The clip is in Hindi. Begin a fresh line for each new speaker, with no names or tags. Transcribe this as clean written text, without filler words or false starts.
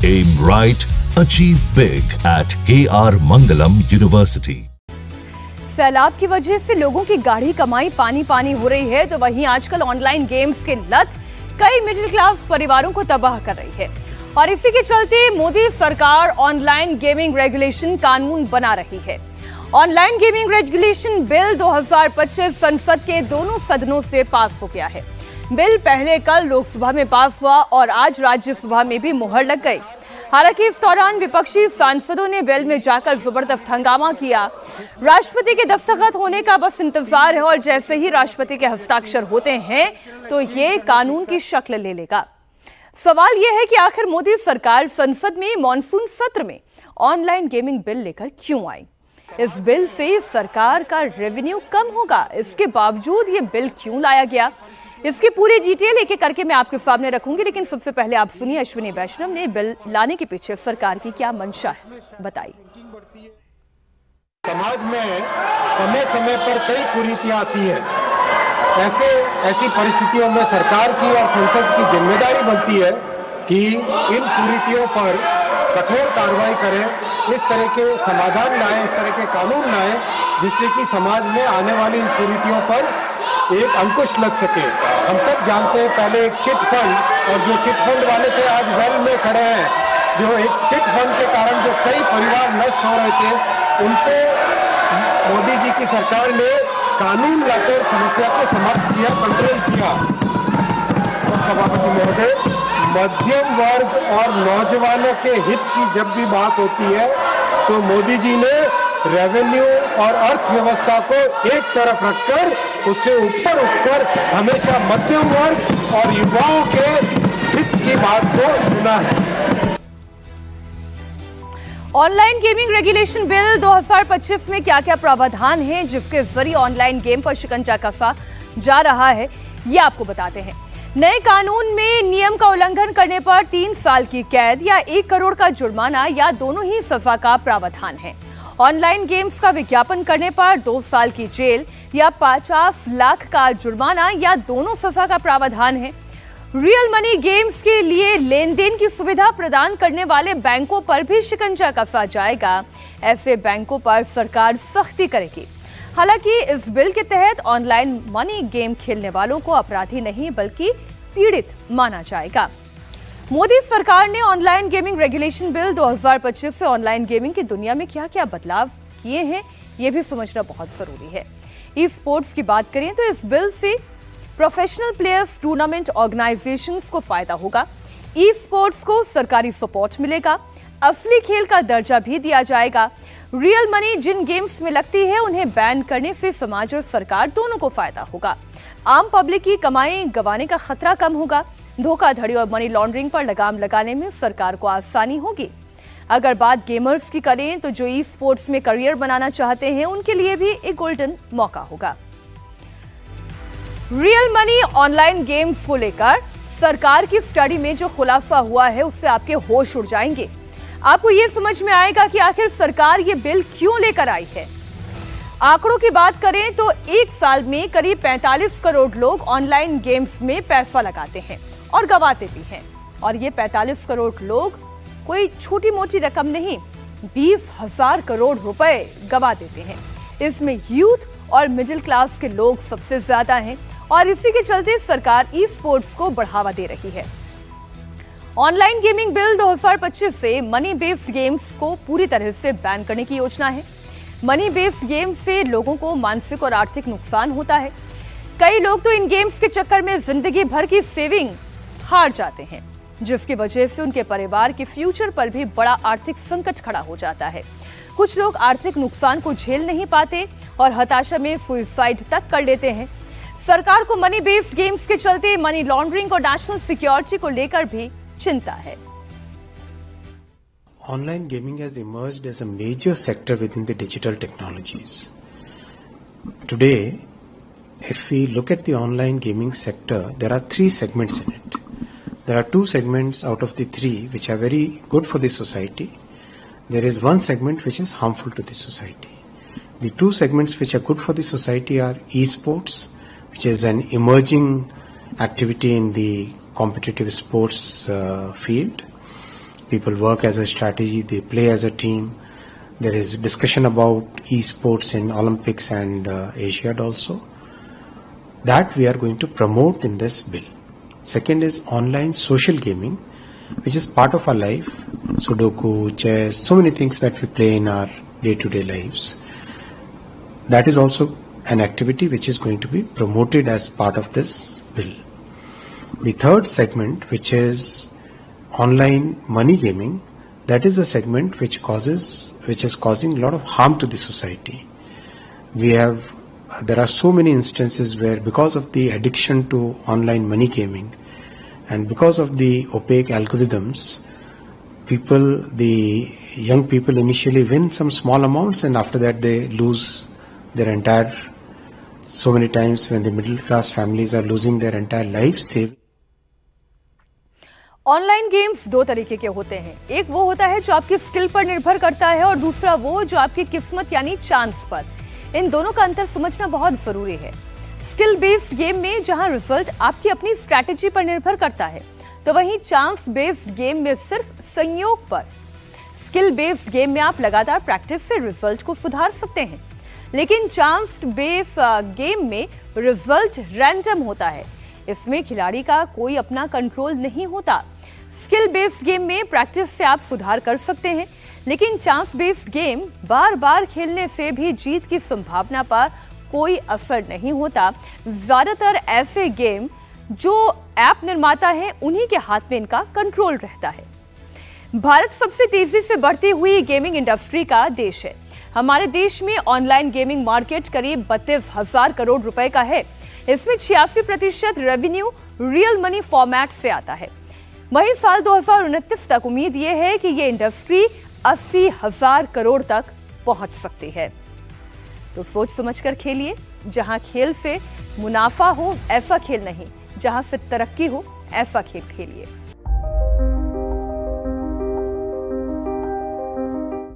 Aim right, achieve big at KR Mangalam University.
सैलाब की वजह से लोगों की गाढ़ी कमाई पानी पानी हो रही है, तो वहीं आजकल ऑनलाइन गेम्स की लत कई मिडिल क्लास परिवारों को तबाह कर रही है। और इसी के चलते मोदी सरकार ऑनलाइन गेमिंग रेगुलेशन कानून बना रही है। ऑनलाइन गेमिंग रेगुलेशन बिल 2025 संसद के दोनों सदनों से पास हो गया है। बिल पहले कल लोकसभा में पास हुआ और आज राज्यसभा में भी मुहर लग गई। हालांकि इस दौरान विपक्षी सांसदों ने वेल में जाकर जबरदस्त हंगामा किया। राष्ट्रपति के दस्तखत होने का बस इंतजार है और जैसे ही राष्ट्रपति के हस्ताक्षर होते हैं तो ये कानून की शक्ल ले लेगा। सवाल यह है कि आखिर मोदी सरकार संसद में मॉनसून सत्र में ऑनलाइन गेमिंग बिल लेकर क्यों आई? इस बिल से सरकार का रेवेन्यू कम होगा, इसके बावजूद ये बिल क्यों लाया गया? इसकी पूरी डिटेल एक एक करके मैं आपके सामने रखूंगी, लेकिन सबसे पहले आप सुनिए अश्विनी वैष्णव ने बिल लाने के पीछे सरकार की क्या मंशा है, बताइए।
समाज में समय समय पर कई कुरीतियां आती है। ऐसी परिस्थितियों में सरकार की और संसद की जिम्मेदारी बनती है कि इन कुरीतियों पर कठोर कार्रवाई करें, इस तरह के समाधान लाएं, इस तरह के कानून लाएं, जिससे कि समाज में आने वाली इन कुरीतियों पर एक अंकुश लग सके। हम सब जानते हैं पहले एक चिट फंड, और जो चिट फंड वाले थे आज वेल में खड़े हैं, जो एक चिट फंड के कारण जो कई परिवार नष्ट हो रहे थे, उनको मोदी जी की सरकार ने कानून लाकर समस्या को समाप्त किया, कंट्रोल किया। और सभापति महोदय, मध्यम वर्ग और नौजवानों के हित की जब भी बात होती है तो मोदी जी ने रेवेन्यू और अर्थव्यवस्था को एक तरफ रखकर उससे ऊपर उठकर हमेशा मध्यम वर्ग और युवाओं के हित की बात को चुना है।
ऑनलाइन गेमिंग रेगुलेशन बिल 2025 में क्या क्या प्रावधान हैं जिसके जरिए ऑनलाइन गेम पर शिकंजा कसा जा रहा है, ये आपको बताते हैं। नए कानून में नियम का उल्लंघन करने पर 3 साल की कैद या 1 करोड़ का जुर्माना या दोनों ही सजा का प्रावधान है। ऑनलाइन गेम्स का विज्ञापन करने पर 2 साल की जेल या 50 लाख का जुर्माना या दोनों सजा का प्रावधान है। रियल मनी गेम्स के लिए लेन देन की सुविधा प्रदान करने वाले बैंकों पर भी शिकंजा कसा जाएगा। ऐसे बैंकों पर सरकार सख्ती करेगी। हालांकि इस बिल के तहत ऑनलाइन मनी गेम खेलने वालों को अपराधी नहीं बल्कि पीड़ित माना जाएगा। मोदी सरकार ने ऑनलाइन गेमिंग रेगुलेशन बिल 2025 से ऑनलाइन गेमिंग की दुनिया में क्या क्या बदलाव किए हैं, ये भी समझना बहुत जरूरी है। ई स्पोर्ट्स की बात करें तो इस बिल से प्रोफेशनल प्लेयर्स, टूर्नामेंट ऑर्गेनाइजेशंस को फायदा होगा। ई स्पोर्ट्स को सरकारी सपोर्ट मिलेगा। असली खेल का दर्जा भी दिया जाएगा। रियल मनी जिन गेम्स में लगती है उन्हें बैन करने से समाज और सरकार दोनों को फायदा होगा। आम पब्लिक की कमाई गंवाने का खतरा कम होगा। धोखाधड़ी और मनी लॉन्ड्रिंग पर लगाम लगाने में सरकार को आसानी होगी। अगर बात गेमर्स की करें तो जो ई स्पोर्ट्स में करियर बनाना चाहते हैं उनके लिए भी एक गोल्डन मौका होगा। रियल मनी ऑनलाइन गेम्स को लेकर सरकार की स्टडी में जो खुलासा हुआ है उससे आपके होश उड़ जाएंगे। आपको यह समझ में आएगा कि आखिर सरकार ये बिल क्यों लेकर आई है। आंकड़ों की बात करें तो एक साल में करीब 45 करोड़ लोग ऑनलाइन गेम्स में पैसा लगाते हैं और गंवाते भी हैं। और ये 45 करोड़ लोग कोई छोटी मोटी रकम नहीं, 20,000 करोड़ रुपए गंवा देते हैं। इसमें यूथ और मिडिल क्लास के लोग सबसे ज्यादा हैं और इसी के चलते सरकार ई स्पोर्ट्स को बढ़ावा दे रही है। ऑनलाइन गेमिंग बिल 2025 से मनी बेस्ड गेम्स को पूरी तरह से बैन करने की योजना है। मनी बेस्ड गेम्स से लोगों को मानसिक और आर्थिक नुकसान होता है। कई लोग तो इन गेम्स के चक्कर में जिंदगी भर की सेविंग हार जाते हैं, जिसकी वजह से उनके परिवार के फ्यूचर पर भी बड़ा आर्थिक संकट खड़ा हो जाता है। कुछ लोग आर्थिक नुकसान को झेल नहीं पाते और हताशा में सुसाइड तक कर लेते हैं। सरकार को मनी बेस्ड गेम्स के चलते मनी लॉन्ड्रिंग और नेशनल सिक्योरिटी को लेकर भी चिंता है।
Online gaming has emerged as a major sector within the digital technologies. Today, if we look at the online gaming sector, there are 3 segments in it. There are 2 segments out of the 3 which are very good for the society. There is one segment which is harmful to the society. The 2 segments which are good for the society are esports, which is an emerging activity in the competitive sports field, People work as a strategy, they play as a team. There is discussion about esports in Olympics and Asiad also. That we are going to promote in this bill. Second is online social gaming, which is part of our life. Sudoku, chess, so many things that we play in our day-to-day lives. That is also an activity which is going to be promoted as part of this bill. The third segment, which is online money gaming, that is a segment which is causing a lot of harm to the society. There are so many instances where, because of the addiction to online money gaming and because of the opaque algorithms, the young people initially win some small amounts and after that they lose their entire, so many times when the middle class families are losing their entire life savings.
Online games दो तरीके के होते हैं। एक वो होता है जो आपकी स्किल पर निर्भर करता है और दूसरा वो जो आपकी किस्मत यानी चांस पर। इन दोनों का अंतर समझना बहुत जरूरी है। स्किल बेस्ड गेम में जहां रिजल्ट आपकी अपनी स्ट्रैटेजी पर निर्भर करता है, तो वहीं चांस बेस्ड गेम में सिर्फ संयोग पर। स्किल बेस्ड गेम में आप लगातार प्रैक्टिस से रिजल्ट को सुधार सकते हैं, लेकिन चांस बेस्ड गेम में रिजल्ट रैंडम होता है। इसमें खिलाड़ी का कोई अपना कंट्रोल नहीं होता। स्किल बेस्ड गेम में प्रैक्टिस से आप सुधार कर सकते हैं, लेकिन चांस बेस्ड गेम बार बार खेलने से भी जीत की संभावना पर कोई असर नहीं होता। ज्यादातर ऐसे गेम जो ऐप निर्माता हैं, उन्हीं के हाथ में इनका कंट्रोल रहता है। भारत सबसे तेजी से बढ़ती हुई गेमिंग इंडस्ट्री का देश है। हमारे देश में ऑनलाइन गेमिंग मार्केट करीब 32,000 करोड़ रुपए का है। इसमें 86% रेवेन्यू रियल मनी फॉर्मेट से आता है। वहीं साल 2029 तक उम्मीद यह है कि ये इंडस्ट्री 80,000 करोड़ तक पहुंच सकती है। तो सोच समझकर खेलिए। जहां खेल से मुनाफा हो ऐसा खेल नहीं, जहां से तरक्की हो ऐसा खेल खेलिए।